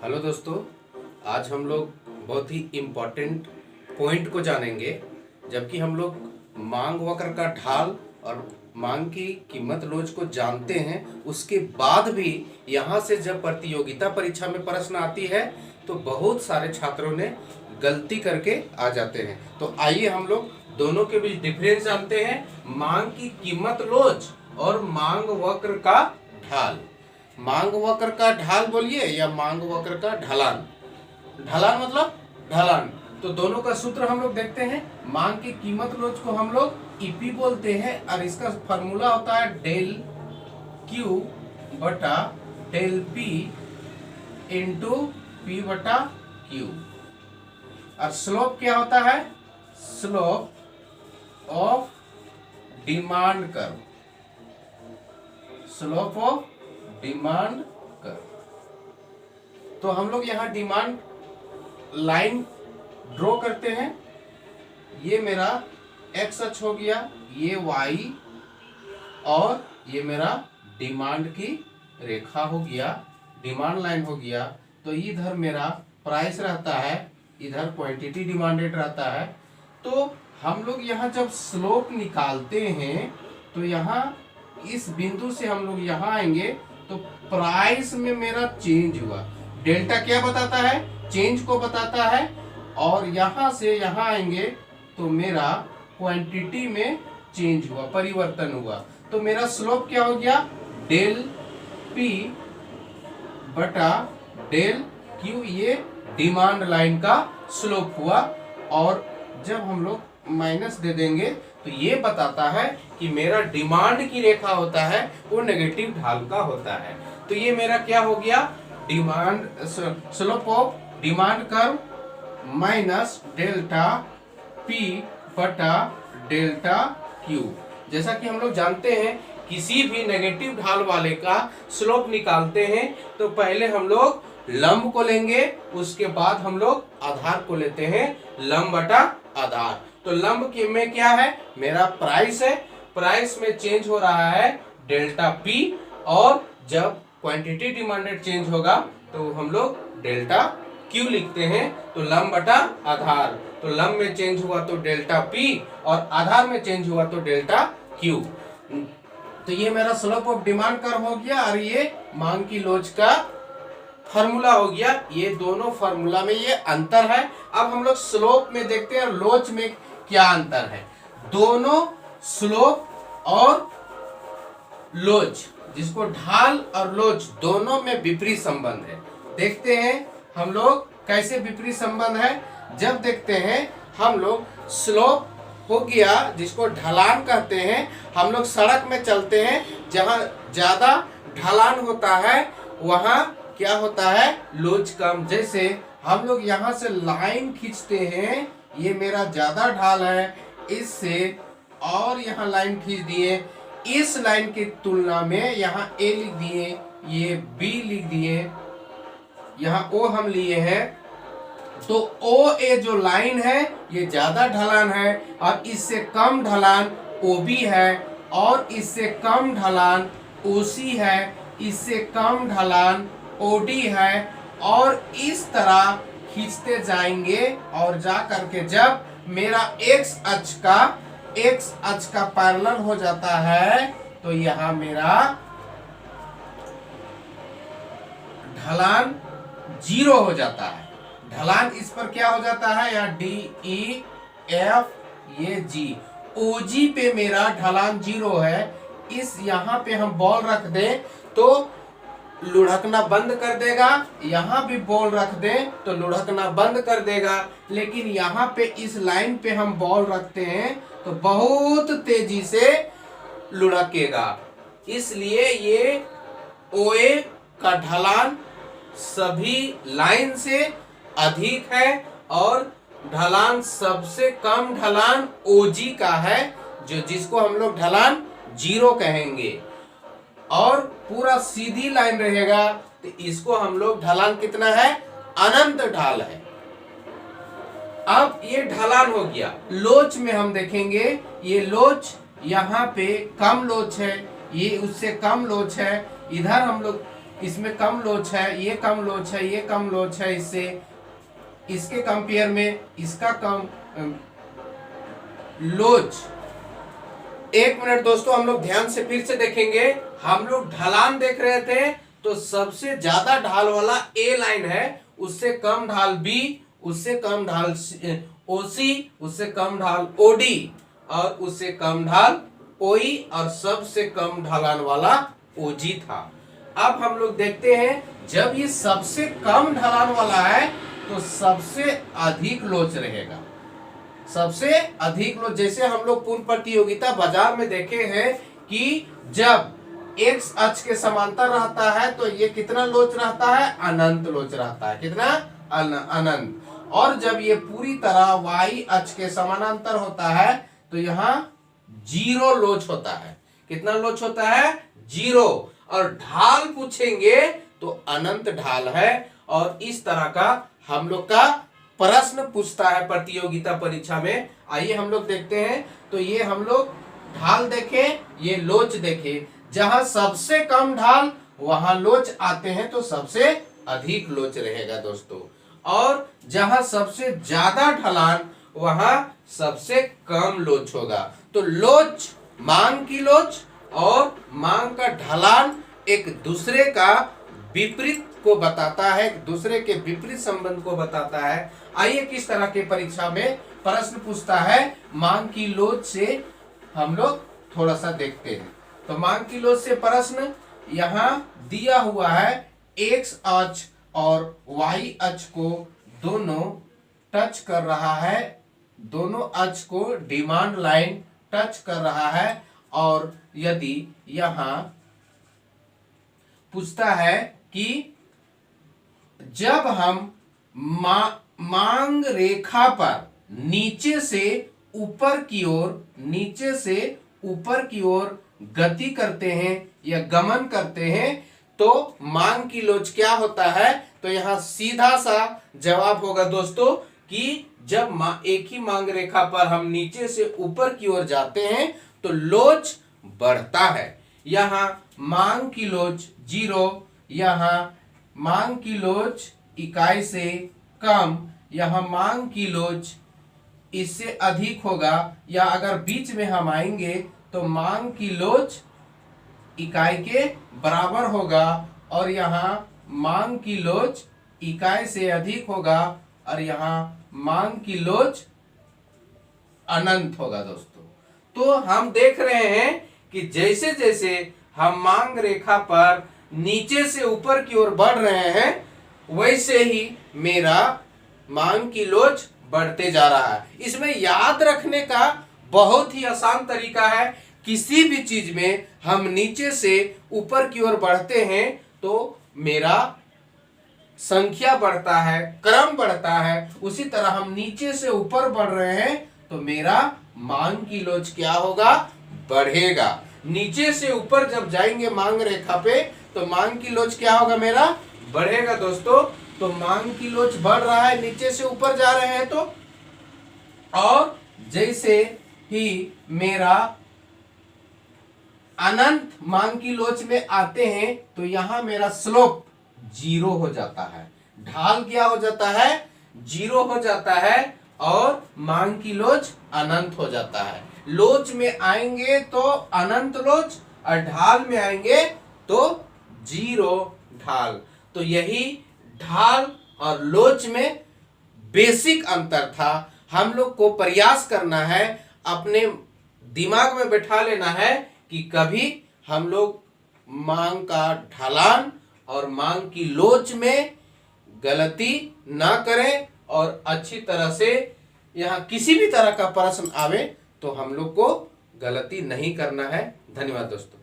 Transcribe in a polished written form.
Hello दोस्तों, आज हम लोग बहुत ही इम्पोर्टेंट पॉइंट को जानेंगे। जबकि हम लोग मांग वक्र का ढाल और मांग की कीमत लोच को जानते हैं, उसके बाद भी यहाँ से जब प्रतियोगिता परीक्षा में प्रश्न आती है तो बहुत सारे छात्रों ने गलती करके आ जाते हैं। तो आइए हम लोग दोनों के बीच डिफरेंस जानते हैं, मांग की कीमत लोच और मांग वक्र का ढाल। मांग वक्र का ढाल बोलिए या मांग वक्र का ढलान। ढलान मतलब ढलान। तो दोनों का सूत्र हम लोग देखते हैं। मांग की कीमत लोच को हम लोग ईपी बोलते हैं और इसका फॉर्मूला होता है डेल क्यू बटा डेल पी इंटू पी बटा क्यू। और स्लोप क्या होता है? Slope of demand curve. Slope of demand curve. तो हम लोग यहां डिमांड लाइन ड्रॉ करते हैं। ये मेरा एक्स अक्ष हो गया, ये वाई, और ये मेरा डिमांड की रेखा हो गया, डिमांड लाइन हो गया। तो इधर मेरा प्राइस रहता है, इधर क्वांटिटी डिमांडेड रहता है। तो हम लोग यहाँ जब स्लोप निकालते हैं तो यहाँ इस बिंदु से हम लोग यहाँ आएंगे तो प्राइस में मेरा चेंज हुआ। डेल्टा क्या बताता है? चेंज को बताता है। और यहाँ से यहाँ आएंगे तो मेरा क्वांटिटी में चेंज हुआ, परिवर्तन हुआ। तो मेरा स्लोप क्या हो गया? डेल पी बटा डेल क्यू। ये डिमांड लाइन का स्लोप हुआ। और जब हम लोग माइनस दे देंगे तो ये बताता है कि मेरा डिमांड की रेखा होता है वो नेगेटिव ढाल का होता है। तो ये मेरा क्या हो गया? Demand slope of demand curve minus delta P बटा डेल्टा क्यू। जैसा कि हम लोग जानते हैं, किसी भी नेगेटिव ढाल वाले का स्लोप निकालते हैं तो पहले हम लोग लंब को लेंगे, उसके बाद हम लोग आधार को लेते हैं, लंब बटा आधार। तो लंब में क्या है? मेरा प्राइस है। प्राइस में चेंज हो रहा है डेल्टा पी, और जब क्वांटिटी डिमांडेड चेंज होगा तो हम लोग डेल्टा क्यू लिखते हैं। तो लंब बटा आधार। तो लंब में चेंज हुआ तो डेल्टा पी और आधार में चेंज हुआ तो डेल्टा क्यू। तो ये मेरा स्लोप ऑफ डिमांड कर्व हो गया और ये मांग की लोच का फार्मूला हो गया। ये दोनों फार्मूला में ये अंतर है। अब हम लोग स्लोप में देखते हैं लोच में क्या अंतर है। दोनों स्लोप और लोच, जिसको ढाल और लोच दोनों में विपरीत संबंध है। देखते हैं हम लोग कैसे विपरीत संबंध है। जब देखते हैं हम लोग स्लोप हो गया, जिसको ढलान कहते हैं। हम लोग सड़क में चलते हैं, जहां ज्यादा ढलान होता है वहां क्या होता है? लोच कम। जैसे हम लोग यहाँ से लाइन खींचते हैं, ये मेरा ज्यादा ढाल है इससे, और यहाँ लाइन खींच दिए। इस लाइन की तुलना में यहाँ ए लिख दिए, ये बी लिख दिए, यहाँ ओ हम लिए हैं। तो ओ ए जो लाइन है ये ज्यादा ढलान है, और इससे कम ढलान ओ बी है, और इससे कम ढलान ओ सी है, इससे कम ढलान ओडी है। और इस तरह खींचते जाएंगे, और जा करके जब मेरा एक्स अक्ष का पैरेलल हो जाता है तो यहाँ मेरा ढलान 0 हो जाता है। ढलान इस पर क्या हो जाता है? या डी ई एफ ये जी, ओजी पे मेरा ढलान 0 है। इस यहाँ पे हम बॉल रख दें तो लुढ़कना बंद कर देगा, यहाँ भी बॉल रख दें तो लुढ़कना बंद कर देगा। लेकिन यहाँ पे इस लाइन पे हम बॉल रखते हैं तो बहुत तेजी से लुढ़केगा। इसलिए ये ओए का ढलान सभी लाइन से अधिक है, और ढलान सबसे कम ढलान ओजी का है, जिसको हम लोग ढलान 0 कहेंगे। और पूरा सीधी लाइन रहेगा तो इसको हम लोग ढलान कितना है? अनंत ढाल है। अब ये ढलान हो गया। लोच में हम देखेंगे, ये लोच यहाँ पे कम लोच है, ये उससे कम लोच है। इधर हम लोग इसमें कम लोच है, ये कम लोच है, ये कम लोच है इससे, इसके कंपेयर में इसका कम लोच। एक मिनट दोस्तों, हम लोग ध्यान से फिर से देखेंगे। हम लोग ढलान देख रहे थे, तो सबसे ज्यादा ढाल वाला ए लाइन है, उससे कम ढाल बी, उससे कम ढाल ओसी, उससे कम ढाल ओडी, और उससे कम ढाल ओई, और सबसे कम ढलान वाला ओजी था। अब हम लोग देखते हैं, जब ये सबसे कम ढलान वाला है तो सबसे अधिक लोच रहेगा, सबसे अधिक लोच। जैसे हम लोग पूर्ण प्रतियोगिता बाजार में देखे हैं कि जब एक्स अक्ष के समांतर रहता है तो ये कितना लोच रहता है, अनंत लोच रहता है। कितना, अनंत। और जब ये पूरी तरह वाई अक्ष के समानांतर होता है तो यहाँ जीरो लोच होता है। कितना लोच होता है, जीरो। और ढाल पूछेंगे तो अनंत ढाल है। और इस तरह का हम लोग का प्रश्न पूछता है प्रतियोगिता परीक्षा में। आइए हम लोग देखते हैं। तो ये हम लोग ढाल देखे, ये लोच देखे। जहां सबसे कम ढाल वहां लोच आते हैं तो सबसे अधिक लोच रहेगा दोस्तों। और जहां सबसे ज्यादा ढलान वहां सबसे कम लोच होगा। तो लोच, मांग की लोच और मांग का ढलान एक दूसरे का विपरीत को बताता है, एक दूसरे के विपरीत संबंध को बताता है। आइए किस तरह के परीक्षा में प्रश्न पूछता है, मांग की लोच से हम लोग थोड़ा सा देखते हैं। तो मांग की लोच से प्रश्न यहाँ दिया हुआ है, एक्स अक्ष और वाई अक्ष को दोनों टच कर रहा है, दोनों अक्ष को डिमांड लाइन टच कर रहा है। और यदि यहाँ पूछता है कि जब हम मांग रेखा पर नीचे से ऊपर की ओर, नीचे से ऊपर की ओर गति करते हैं या गमन करते हैं तो मांग की लोच क्या होता है। तो यहां सीधा सा जवाब होगा दोस्तों कि जब एक ही मांग रेखा पर हम नीचे से ऊपर की ओर जाते हैं तो लोच बढ़ता है। यहां मांग की लोच जीरो, यहां मांग की लोच इकाई से कम, यहां मांग की लोच इससे अधिक होगा। या अगर बीच में हम आएंगे तो मांग की लोच इकाई के बराबर होगा, और यहाँ मांग की लोच इकाई से अधिक होगा, और यहाँ मांग की लोच अनंत होगा दोस्तों। तो हम देख रहे हैं कि जैसे जैसे हम मांग रेखा पर नीचे से ऊपर की ओर बढ़ रहे हैं वैसे ही मेरा मांग की लोच बढ़ते जा रहा है। इसमें याद रखने का बहुत ही आसान तरीका है। किसी भी चीज में हम नीचे से ऊपर की ओर बढ़ते हैं तो मेरा संख्या बढ़ता है, क्रम बढ़ता है। उसी तरह हम नीचे से ऊपर बढ़ रहे हैं तो मेरा मांग की लोच क्या होगा, बढ़ेगा। नीचे से ऊपर जब जाएंगे मांग रेखा पे तो मांग की लोच क्या होगा, मेरा बढ़ेगा दोस्तों। तो मांग की लोच बढ़ रहा है, नीचे से ऊपर जा रहे हैं तो। और जैसे ही मेरा अनंत मांग की लोच में आते हैं तो यहां मेरा स्लोप जीरो हो जाता है, ढाल क्या हो जाता है, जीरो हो जाता है, और मांग की लोच अनंत हो जाता है। लोच में आएंगे तो अनंत लोच, और ढाल में आएंगे तो जीरो ढाल। तो यही ढाल और लोच में बेसिक अंतर था। हम लोग को प्रयास करना है, अपने दिमाग में बैठा लेना है कि कभी हम लोग मांग का ढलान और मांग की लोच में गलती ना करें, और अच्छी तरह से यहाँ किसी भी तरह का प्रश्न आवे तो हम लोग को गलती नहीं करना है। धन्यवाद दोस्तों।